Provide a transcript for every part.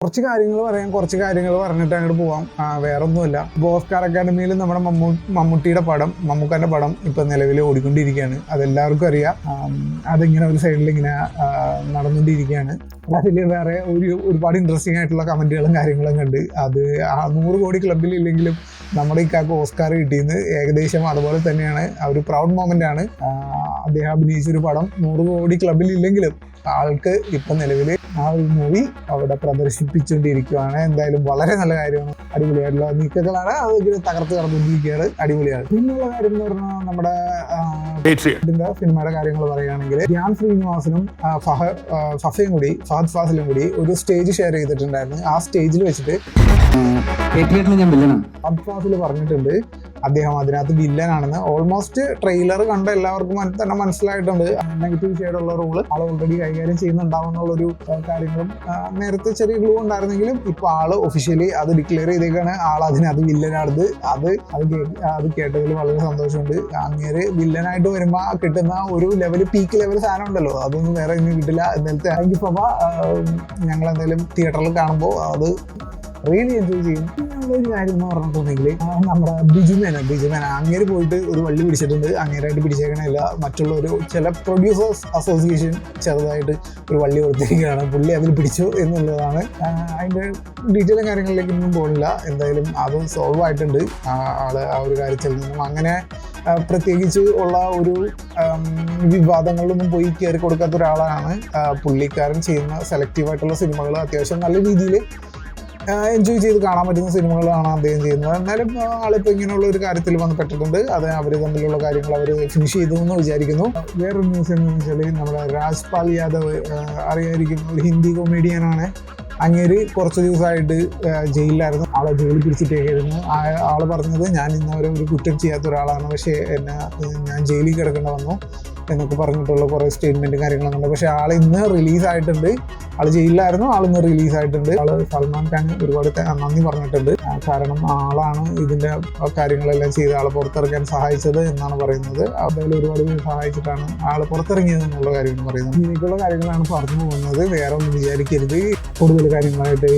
കുറച്ച് കാര്യങ്ങൾ പറഞ്ഞിട്ട് അങ്ങോട്ട് പോവാം. വേറെ ഒന്നുമില്ല. ഓസ്കാർ അക്കാദമിയിൽ നമ്മുടെ മമ്മൂട്ടിയുടെ പടം, മമ്മൂക്കാന്റെ പടം ഇപ്പൊ നിലവിൽ ഓടിക്കൊണ്ടിരിക്കുകയാണ്. അതെല്ലാവർക്കും അറിയാം. അതിങ്ങനെ ഒരു സൈഡിൽ ഇങ്ങനെ നടന്നുകൊണ്ടിരിക്കുകയാണ്. അതിൽ വേറെ ഒരുപാട് ഇൻട്രസ്റ്റിംഗ് ആയിട്ടുള്ള കമന്റുകളും കാര്യങ്ങളും കണ്ട് അത് 100 കോടി ക്ലബിൽ ഇല്ലെങ്കിലും നമ്മുടെ ഇക്കാക്ക് ഓസ്കാർ കിട്ടിയെന്ന് ഏകദേശം അതുപോലെ തന്നെയാണ്. ഒരു പ്രൗഡ് മൊമെന്റ് ആണ്. അദ്ദേഹം അഭിനയിച്ചൊരു പടം 100 കോടി ക്ലബിൽ ഇല്ലെങ്കിലും ആൾക്ക് ഇപ്പൊ നിലവിൽ ആ ഒരു മൂവി അവിടെ പ്രദർശിപ്പിച്ചുകൊണ്ടിരിക്കുകയാണ്. എന്തായാലും വളരെ നല്ല കാര്യമാണ്. അടിപൊളിയായിട്ടുള്ള നീക്കങ്ങളാണ്. അതിങ്ങനെ തകർത്ത് കടന്നുകൊണ്ടിരിക്കുകയാണ്. അടിപൊളിയാണ്. പിന്നുള്ള കാര്യം എന്ന് പറഞ്ഞാൽ നമ്മുടെ സിനിമയുടെ കാര്യങ്ങൾ പറയുകയാണെങ്കിൽ ധ്യാൻ ശ്രീനിവാസനും ഫഹദ് ഫാസിലും കൂടി ഒരു സ്റ്റേജ് ഷെയർ ചെയ്തിട്ടുണ്ടായിരുന്നു. ആ സ്റ്റേജിൽ വെച്ചിട്ട് ഫഹദ് ഫാസിൽ പറഞ്ഞിട്ടുണ്ട് അദ്ദേഹം അതിനകത്ത് വില്ലനാണെന്ന്. ഓൾമോസ്റ്റ് ട്രെയിലർ കണ്ട എല്ലാവർക്കും തന്നെ മനസ്സിലായിട്ടുണ്ട്. നെഗറ്റീവ് ഷെയ്ഡുള്ള റോള് ആൾ ഓൾറെഡി കൈകാര്യം ചെയ്യുന്നുണ്ടാവുന്നുള്ളൊരു കാര്യങ്ങളും നേരത്തെ ചെറിയ ഗ്ലൂ ഉണ്ടായിരുന്നെങ്കിലും ഇപ്പൊ ആള് ഒഫീഷ്യലി അത് ഡിക്ലെയർ ചെയ്തേക്കാണ്. ആൾ അതിനകത്ത് വില്ലനാണത്. അത് കേട്ടതിൽ വളരെ സന്തോഷമുണ്ട്. അങ്ങേര് വില്ലനായിട്ട് വരുമ്പോ കിട്ടുന്ന ഒരു പീക്ക് ലെവൽ സാധനം ഉണ്ടല്ലോ, അതൊന്നും വേറെ ഇനി കിട്ടില്ല. എന്നാലത്തെ താങ്ക് സഭ ഞങ്ങൾ എന്തായാലും തിയേറ്ററിൽ കാണുമ്പോൾ അത് റിയലി എൻജോയ് ചെയ്യും. ഒരു കാര്യം എന്ന് പറഞ്ഞിട്ടുണ്ടെങ്കിൽ നമ്മുടെ ബിജുമേന അങ്ങേര് പോയിട്ട് ഒരു വള്ളി പിടിച്ചിട്ടുണ്ട്. അങ്ങേരായിട്ട് പിടിച്ചേക്കണില്ല. മറ്റുള്ള ചില പ്രൊഡ്യൂസേഴ്സ് അസോസിയേഷൻ ചെറുതായിട്ട് ഒരു വള്ളി കൊടുത്തിരിക്കുകയാണ്. പുള്ളി അതിൽ പിടിച്ചു എന്നുള്ളതാണ്. അതിൻ്റെ ഡീറ്റെയിലും കാര്യങ്ങളിലേക്കൊന്നും പോകില്ല. എന്തായാലും അത് സോൾവ് ആയിട്ടുണ്ട്. ആള് ആ ഒരു കാര്യത്തിൽ നിന്നും അങ്ങനെ പ്രത്യേകിച്ച് ഉള്ള ഒരു വിവാദങ്ങളിലൊന്നും പോയി കയറി കൊടുക്കാത്ത ഒരാളാണ്. പുള്ളിക്കാരൻ ചെയ്യുന്ന സെലക്റ്റീവായിട്ടുള്ള സിനിമകൾ അത്യാവശ്യം നല്ല രീതിയിൽ എൻജോയ് ചെയ്ത് കാണാൻ പറ്റുന്ന സിനിമകളാണ് അദ്ദേഹം ചെയ്യുന്നത്. എന്നാലും ആളിപ്പോൾ ഇങ്ങനെയുള്ള ഒരു കാര്യത്തിൽ വന്ന് പെട്ടിട്ടുണ്ട്. അത് അവർ തമ്മിലുള്ള കാര്യങ്ങൾ അവർ ഫിനിഷ് ചെയ്തു എന്ന് വിചാരിക്കുന്നു. വേറൊരു ന്യൂസ് എന്ന് വെച്ചാൽ നമ്മുടെ രാജ്പാൽ യാദവ് അറിയായിരിക്കും, ഒരു ഹിന്ദി കൊമേഡിയനാണ്. അങ്ങേര് കുറച്ച് ദിവസമായിട്ട് ജയിലിലായിരുന്നു. ആളെ ജയിലിൽ പിടിച്ചിട്ടേക്കായിരുന്നു. ആള് പറഞ്ഞത് ഞാൻ ഇന്നവരെ ഒരു കുറ്റം ചെയ്യാത്ത ഒരാളാണ്, പക്ഷേ ഞാൻ ജയിലിൽ കിടക്കേണ്ട വന്നു എന്നൊക്കെ പറഞ്ഞിട്ടുള്ള കുറേ സ്റ്റേറ്റ്മെൻറ്റും കാര്യങ്ങളൊക്കെ ഉണ്ട്. പക്ഷേ ആൾ ഇന്ന് റിലീസായിട്ടുണ്ട്. ആൾ ജയിലിലായിരുന്നു, ആളിന്ന് റിലീസായിട്ടുണ്ട്. ആള് സൽമാൻ ഖാൻ ഒരുപാട് നന്ദി പറഞ്ഞിട്ടുണ്ട്. കാരണം ആളാണ് ഇതിൻ്റെ കാര്യങ്ങളെല്ലാം ചെയ്ത് ആളെ പുറത്തിറക്കാൻ സഹായിച്ചത് എന്നാണ് പറയുന്നത്. അദ്ദേഹം ഒരുപാട് പേര് സഹായിച്ചിട്ടാണ് ആൾ പുറത്തിറങ്ങിയത് എന്നുള്ള കാര്യമാണ് പറയുന്നത്. ഇങ്ങനെയൊക്കെയുള്ള കാര്യങ്ങളാണ് പറഞ്ഞു പോകുന്നത്. വേറെ ഒന്നും വിചാരിക്കരുത്. കൂടുതൽ കാര്യങ്ങളായിട്ട്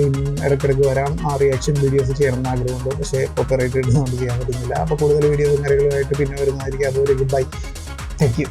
ഇടയ്ക്കിടയ്ക്ക് വരാം. റിയാക്ഷൻ വീഡിയോസ് ചെയ്യണമെന്ന് ആഗ്രഹമുണ്ട്. പക്ഷേ കോപ്പിറൈറ്റ് ഇടുന്നതുകൊണ്ട് ചെയ്യാൻ പറ്റുന്നില്ല. അപ്പോൾ കൂടുതൽ വീഡിയോസും കാര്യങ്ങളുമായിട്ട് പിന്നെ വരുന്നതായിരിക്കും. അതുവരെ ഗുഡ് ബൈ. Thank you.